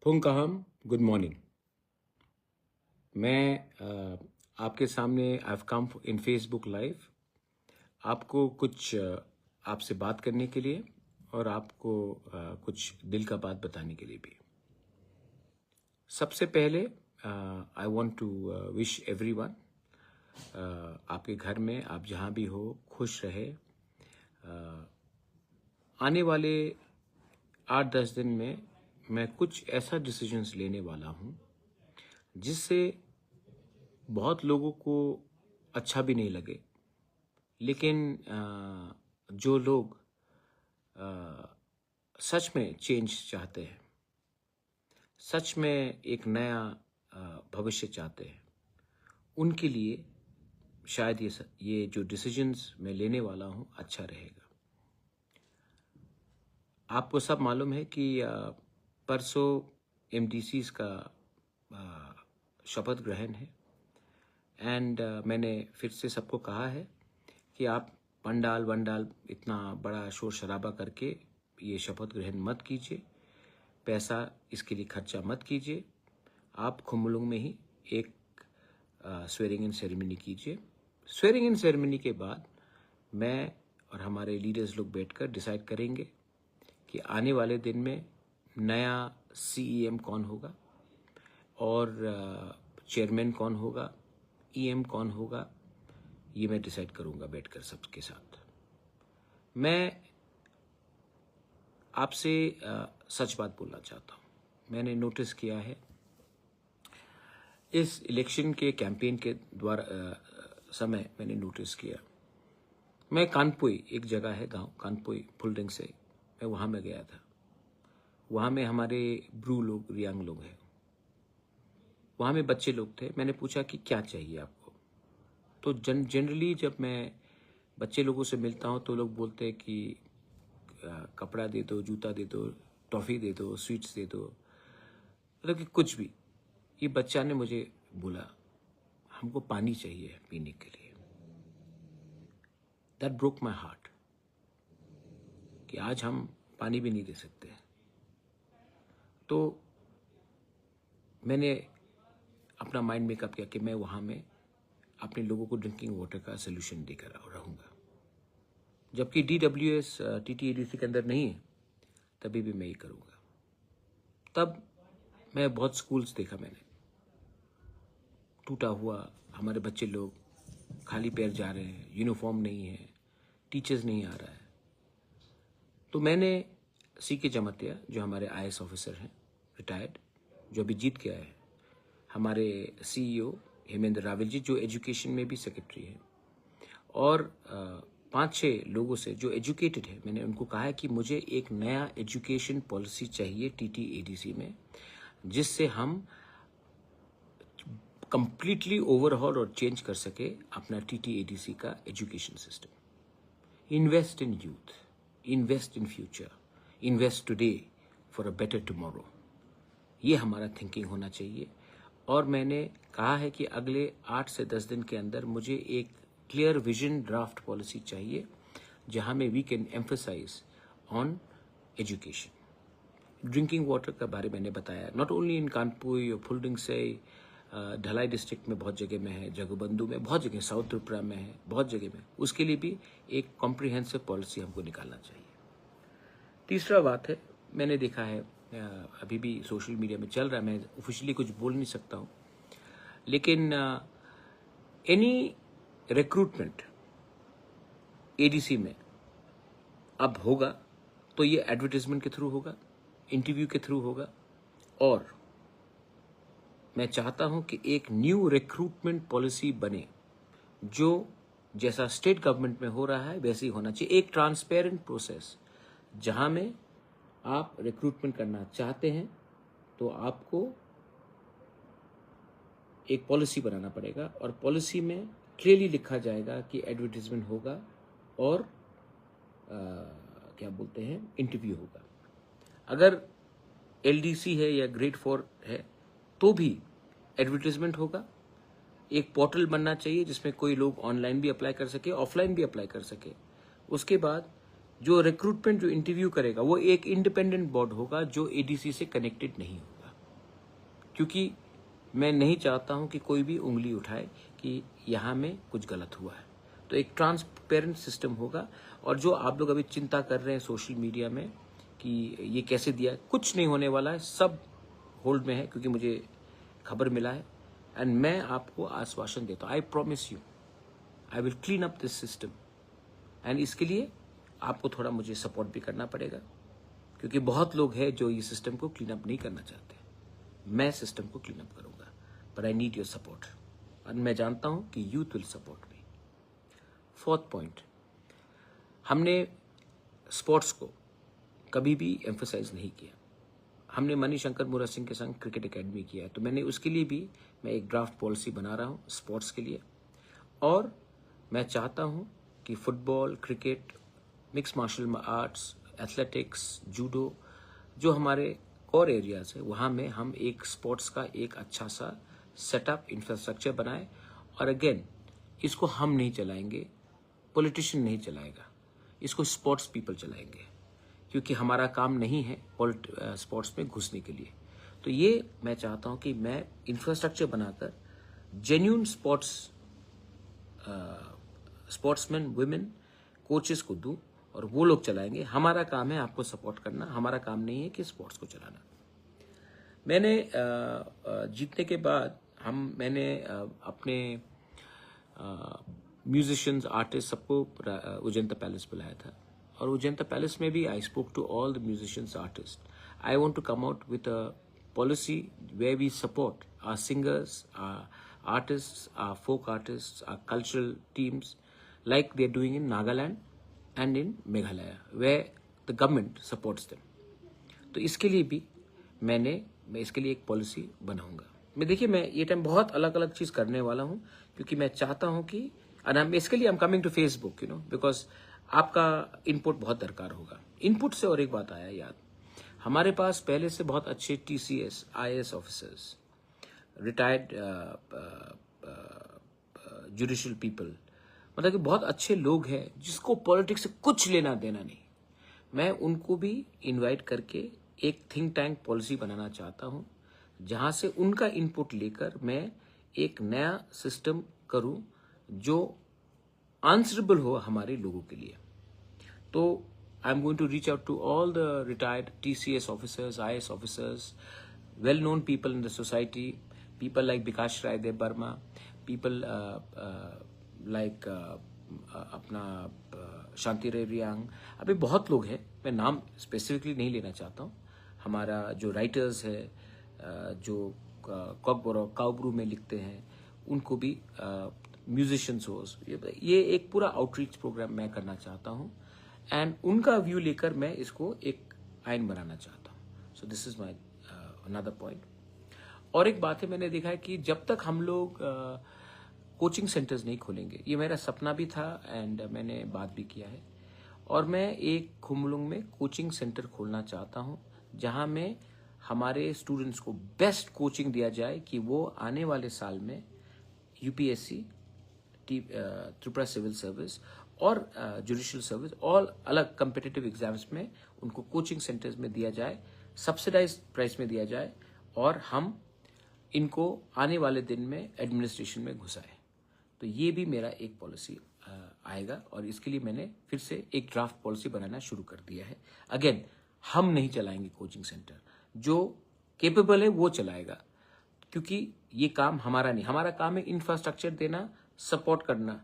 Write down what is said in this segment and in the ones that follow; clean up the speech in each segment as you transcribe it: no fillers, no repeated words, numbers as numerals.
फुंकहम, good morning. मैं आपके सामने I have come in Facebook live आपको कुछ आपसे बात करने के लिए और आपको कुछ दिल का बात बताने के लिए भी। सबसे पहले I want to wish everyone, आपके घर में आप जहाँ भी हो खुश रहे। आने वाले 8-10 दिन में मैं कुछ ऐसा डिसीजंस लेने वाला हूँ जिससे बहुत लोगों को अच्छा भी नहीं लगे, लेकिन जो लोग सच में चेंज चाहते हैं, सच में एक नया भविष्य चाहते हैं, उनके लिए शायद ये जो डिसीजंस मैं लेने वाला हूँ अच्छा रहेगा। आपको सब मालूम है कि परसों एमडीसीज का शपथ ग्रहण है एंड मैंने फिर से सबको कहा है कि आप पंडाल वंडाल इतना बड़ा शोर शराबा करके ये शपथ ग्रहण मत कीजिए, पैसा इसके लिए खर्चा मत कीजिए। आप खुम्बलुंग में ही एक स्वेरिंग इन सेरेमनी कीजिए। स्वेरिंग इन सेरेमनी के बाद मैं और हमारे लीडर्स लोग बैठकर डिसाइड करेंगे कि आने वाले दिन में नया सीईएम कौन होगा और चेयरमैन कौन होगा, ईएम कौन होगा, ये मैं डिसाइड करूंगा बैठकर सबके साथ। मैं आपसे सच बात बोलना चाहता हूँ। मैंने नोटिस किया है इस इलेक्शन के कैंपेन के द्वारा समय मैंने नोटिस किया, मैं कानपुई, एक जगह है गांव कानपुई फुलडिंग से, मैं वहाँ में गया था। वहाँ में हमारे ब्रू लोग, रियांग लोग हैं, वहाँ में बच्चे लोग थे। मैंने पूछा कि क्या चाहिए आपको, तो जनरली जब मैं बच्चे लोगों से मिलता हूँ तो लोग बोलते हैं कि कपड़ा दे दो, जूता दे दो, टॉफ़ी दे दो, स्वीट्स दे दो, मतलब कि कुछ भी। ये बच्चा ने मुझे बोला हमको पानी चाहिए पीने के लिए। दैट ब्रोक माई हार्ट कि आज हम पानी भी नहीं दे सकते। तो मैंने अपना माइंड मेकअप किया कि मैं वहाँ में अपने लोगों को ड्रिंकिंग वाटर का सोल्यूशन देकर रहूँगा। जबकि DWS TTADC के अंदर नहीं है, तभी भी मैं ये करूँगा। तब मैं बहुत स्कूल्स देखा, मैंने टूटा हुआ, हमारे बच्चे लोग खाली पैर जा रहे हैं, यूनिफॉर्म नहीं है, टीचर्स नहीं आ रहा है। तो मैंने CK जमतिया, जो हमारे IAS ऑफिसर हैं रिटायर्ड, जो अभी जीत के आए हैं, हमारे CEO हेमेंद्र रावल जी, जो एजुकेशन में भी सेक्रेटरी हैं, और 5-6 लोगों से जो एजुकेटेड है, मैंने उनको कहा है कि मुझे एक नया एजुकेशन पॉलिसी चाहिए TTADC में, जिससे हम कंप्लीटली ओवरहॉल और चेंज कर सके अपना TTADC का education system. Invest in youth, invest in future, invest today for a better tomorrow, ये हमारा थिंकिंग होना चाहिए। और मैंने कहा है कि अगले 8 से 10 दिन के अंदर मुझे एक क्लियर विजन ड्राफ्ट पॉलिसी चाहिए, जहां में V can emphasise on education. Drinking water का बारे मैंने बताया, नॉट ओनली इन कानपुर और फुलडिंग से, ढलाई डिस्ट्रिक्ट में बहुत जगह में है, जगबंधु में बहुत जगह, साउथ त्रिपुरा में है, बहुत जगह में। उसके लिए भी एक कॉम्प्रिहेंसिव पॉलिसी हमको निकालना चाहिए। तीसरा बात है, मैंने देखा है अभी भी सोशल मीडिया में चल रहा है, मैं ऑफिशियली कुछ बोल नहीं सकता हूँ, लेकिन एनी रिक्रूटमेंट ADC में अब होगा तो ये एडवर्टाइजमेंट के थ्रू होगा, इंटरव्यू के थ्रू होगा। और मैं चाहता हूं कि एक न्यू रिक्रूटमेंट पॉलिसी बने, जो जैसा स्टेट गवर्नमेंट में हो रहा है वैसे ही होना चाहिए। एक ट्रांसपेरेंट प्रोसेस, जहां में आप रिक्रूटमेंट करना चाहते हैं तो आपको एक पॉलिसी बनाना पड़ेगा, और पॉलिसी में क्लियरली लिखा जाएगा कि एडवर्टाइजमेंट होगा और क्या बोलते हैं, इंटरव्यू होगा। अगर LDC है या ग्रेड 4 है तो भी एडवर्टाइजमेंट होगा। एक पोर्टल बनना चाहिए जिसमें कोई लोग ऑनलाइन भी अप्लाई कर सके, ऑफलाइन भी अप्लाई कर सके। उसके बाद जो रिक्रूटमेंट, जो इंटरव्यू करेगा, वो एक इंडिपेंडेंट बोर्ड होगा जो ADC से कनेक्टेड नहीं होगा। क्योंकि मैं नहीं चाहता हूं कि कोई भी उंगली उठाए कि यहाँ में कुछ गलत हुआ है। तो एक ट्रांसपेरेंट सिस्टम होगा। और जो आप लोग अभी चिंता कर रहे हैं सोशल मीडिया में कि ये कैसे दिया, कुछ नहीं होने वाला है, सब होल्ड में है, क्योंकि मुझे खबर मिला है। एंड मैं आपको आश्वासन देता हूँ, I promise you I will clean up this system. And इसके लिए आपको थोड़ा मुझे सपोर्ट भी करना पड़ेगा, क्योंकि बहुत लोग हैं जो ये सिस्टम को क्लीन अप नहीं करना चाहते। मैं सिस्टम को क्लीन अप करूंगा, but I need your support. और मैं जानता हूं कि youth will support me. Fourth point, हमने स्पोर्ट्स को कभी भी एम्फसाइज नहीं किया। हमने मणिशंकर मुरा सिंह के संग क्रिकेट एकेडमी किया है, तो मैंने उसके लिए भी मैं एक ड्राफ्ट पॉलिसी बना रहा हूँ स्पोर्ट्स के लिए। और मैं चाहता हूँ कि football, cricket, mix martial arts, athletics, judo, जो हमारे कोर एरियाज है, वहाँ में हम एक स्पोर्ट्स का एक अच्छा सा सेटअप इंफ्रास्ट्रक्चर बनाए। और अगेन, इसको हम नहीं चलाएंगे, पॉलिटिशियन नहीं चलाएगा, इसको स्पोर्ट्स पीपल चलाएंगे, क्योंकि हमारा काम नहीं है स्पोर्ट्स में घुसने के लिए। तो ये मैं चाहता हूँ कि मैं इंफ्रास्ट्रक्चर बनाकर जेन्यून स्पोर्ट्समैन, वुमेन, कोचेस को दूं और वो लोग चलाएंगे। हमारा काम है आपको सपोर्ट करना, हमारा काम नहीं है कि स्पोर्ट्स को चलाना। मैंने जीतने के बाद मैंने अपने म्यूजिशियंस, आर्टिस्ट सबको उजंता पैलेस बुलाया था। और उजंता पैलेस में भी I spoke to all the musicians, artist. I want to come out with a policy where we support our singers, our artists, our folk artists, our cultural teams, like they're doing in Nagaland and in Meghalaya, where the government supports them. तो इसके लिए भी मैं इसके लिए एक policy बनाऊंगा। देखिए, मैं ये टाइम बहुत अलग अलग चीज करने वाला हूँ, क्योंकि मैं चाहता हूँ कि इसके लिए I am coming to Facebook, because आपका इनपुट बहुत दरकार होगा। इनपुट से और एक बात आया याद, हमारे पास पहले से बहुत अच्छे TCS, IAS officers, retired judicial people, मतलब कि बहुत अच्छे लोग हैं जिसको पॉलिटिक्स से कुछ लेना देना नहीं। मैं उनको भी इनवाइट करके एक थिंक टैंक पॉलिसी बनाना चाहता हूं, जहां से उनका इनपुट लेकर मैं एक नया सिस्टम करूं जो आंसरेबल हो हमारे लोगों के लिए। तो I'm going to reach out to all the retired TCS officers, IAS officers, well-known people in the society, people like Bikash Rai Dev Burma, people like अपना शांति रे रियांग, अभी बहुत लोग हैं, मैं नाम स्पेसिफिकली नहीं लेना चाहता हूँ। हमारा जो राइटर्स है, जो कॉकबोरो काउब्रू में लिखते हैं, उनको भी म्यूजिशियंस हो, ये एक पूरा आउटरीच प्रोग्राम मैं करना चाहता हूँ। एंड उनका व्यू लेकर मैं इसको एक आइन बनाना चाहता हूँ। So this is my another point. और एक बात है, मैंने देखा है कि जब तक हम लोग कोचिंग सेंटर्स नहीं खोलेंगे, ये मेरा सपना भी था एंड मैंने बात भी किया है, और मैं एक खुमलुंग में कोचिंग सेंटर खोलना चाहता हूँ, जहाँ में हमारे स्टूडेंट्स को बेस्ट कोचिंग दिया जाए कि वो आने वाले साल में UPSC, त्रिपुरा सिविल सर्विस और जुडिशियल सर्विस, और अलग कम्पिटिटिव एग्जाम्स में उनको कोचिंग सेंटर्स में दिया जाए, सब्सिडाइज प्राइस में दिया जाए, और हम इनको आने वाले दिन में एडमिनिस्ट्रेशन में घुसाएं। तो ये भी मेरा एक पॉलिसी आएगा, और इसके लिए मैंने फिर से एक ड्राफ्ट पॉलिसी बनाना शुरू कर दिया है। अगेन, हम नहीं चलाएंगे कोचिंग सेंटर, जो केपेबल है वो चलाएगा, क्योंकि ये काम हमारा नहीं। हमारा काम है इंफ्रास्ट्रक्चर देना, सपोर्ट करना,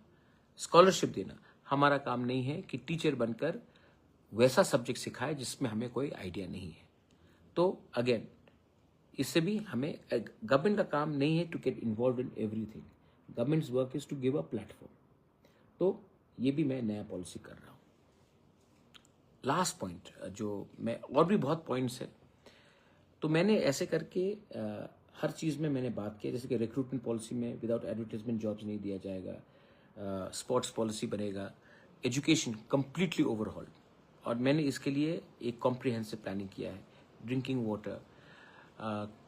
स्कॉलरशिप देना। हमारा काम नहीं है कि टीचर बनकर वैसा सब्जेक्ट सिखाए जिसमें हमें कोई आइडिया नहीं है। तो अगेन, इससे भी हमें, गवर्नमेंट का काम नहीं है to get involve in everything, governments work is to give a platform. तो ये भी मैं नया पॉलिसी कर रहा हूँ। लास्ट पॉइंट, जो मैं, और भी बहुत पॉइंट्स है, तो मैंने ऐसे करके हर चीज़ में मैंने बात की, जैसे कि रिक्रूटमेंट पॉलिसी में विदाउट एडवर्टाइजमेंट जॉब्स नहीं दिया जाएगा, स्पोर्ट्स पॉलिसी बनेगा, एजुकेशन कंप्लीटली ओवरहॉल, और मैंने इसके लिए एक कॉम्प्रिहेंसिव प्लानिंग किया है। ड्रिंकिंग वाटर,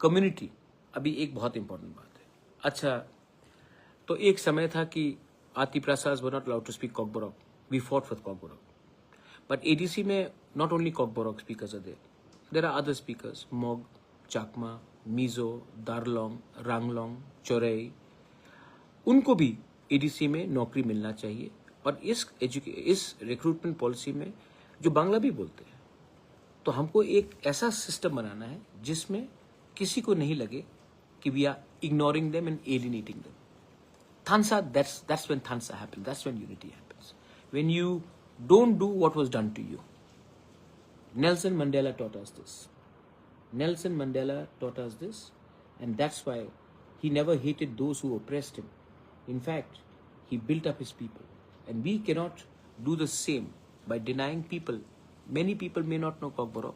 कम्युनिटी, अभी एक बहुत इंपॉर्टेंट बात है। अच्छा, तो एक समय था कि आति प्रसाद were not allowed to speak Kokborok, we fought with Kokborok, but ADC में not only Kokborok speakers are there are other speakers, Mog, Chakma, Mizo, दारलोंग, Ranglong, Chaurai, उनको भी एडीसी में नौकरी मिलना चाहिए। और इस रिक्रूटमेंट पॉलिसी में जो बांग्ला भी बोलते हैं, तो हमको एक ऐसा सिस्टम बनाना है जिसमें किसी को नहीं लगे कि we are ignoring them and alienating them. Thansa, that's when Thansa happens. That's when unity happens. When you don't do what was done to you. Nelson Mandela taught us this. Nelson Mandela taught us this, and that's why he never hated those who oppressed him. In fact, he built up his people. And we cannot do the same by denying people. Many people may not know Kokborok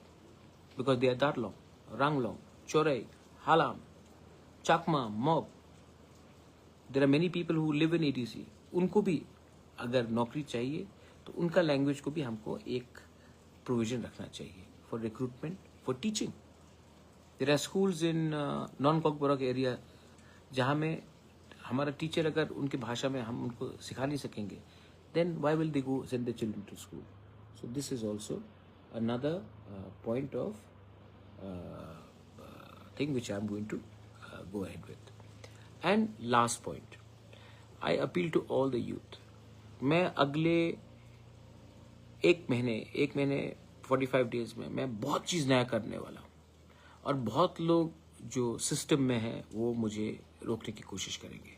because they are Darlong, Ranglong, Chorai, Halam, Chakma, Mob. There are many people who live in ADC. उनको भी अगर नौकरी चाहिए तो उनका language को भी हमको एक प्रोविजन रखना चाहिए for recruitment, for teaching. There are schools in non Kokborok area जहाँ में हमारा टीचर अगर उनकी भाषा में हम उनको सिखा नहीं सकेंगे, then why will they go send their children to school? So this is also another point of thing which I am going to go ahead with. And last point, I appeal to all the youth. मैं अगले एक महीने 45 days में मैं बहुत चीज़ नया करने वाला हूँ, और बहुत लोग जो सिस्टम में हैं वो मुझे रोकने की कोशिश करेंगे.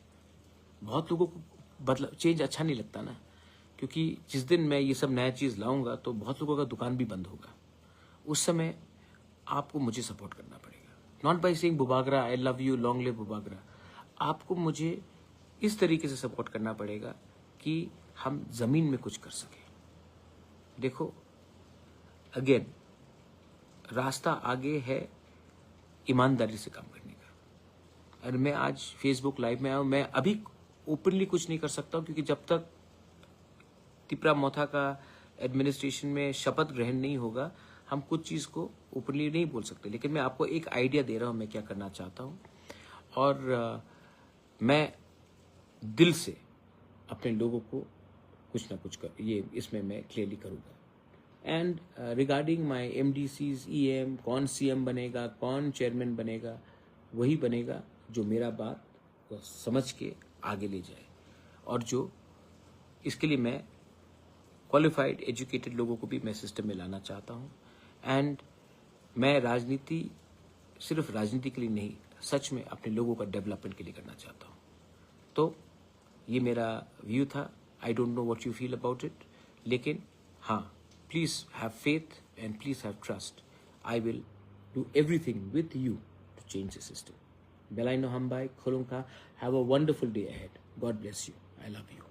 बहुत लोगों को बदलाव, चेंज अच्छा नहीं लगता ना, क्योंकि जिस दिन मैं ये सब नया चीज़ लाऊंगा तो बहुत लोगों का दुकान भी बंद होगा. उस समय आपको मुझे सपोर्ट करना पड़ेगा. Not by saying Bubagra I love you, long live Bubagra. आपको मुझे इस तरीके से सपोर्ट करना पड़ेगा कि हम ज़मीन में कुछ कर सकें. देखो, अगेन रास्ता आगे है ईमानदारी से काम करने का. और मैं आज फेसबुक लाइव में आया हूँ. मैं अभी ओपनली कुछ नहीं कर सकता हूँ क्योंकि जब तक तिपरा मोथा का एडमिनिस्ट्रेशन में शपथ ग्रहण नहीं होगा हम कुछ चीज़ को ओपनली नहीं बोल सकते. लेकिन मैं आपको एक आइडिया दे रहा हूँ मैं क्या करना चाहता हूँ, और मैं दिल से अपने लोगों को कुछ ना कुछ कर ये इसमें मैं क्लियरली करूँगा. And regarding my MDCs, EM, कौन CM बनेगा, कौन चेयरमैन बनेगा, वही बनेगा जो मेरा बात को समझ के आगे ले जाए, और जो इसके लिए मैं क्वालिफाइड एजुकेटेड लोगों को भी मैं सिस्टम में लाना चाहता हूँ. एंड मैं राजनीति सिर्फ राजनीति के लिए नहीं, सच में अपने लोगों का डेवलपमेंट के लिए करना चाहता हूँ. तो ये मेरा व्यू था. I don't know what you feel about it, लेकिन हाँ, please have faith and please have trust. I will do everything with you to change the system. बेलाइनो हमबाई खोलुंका. Have a wonderful day ahead. God bless you. I love you.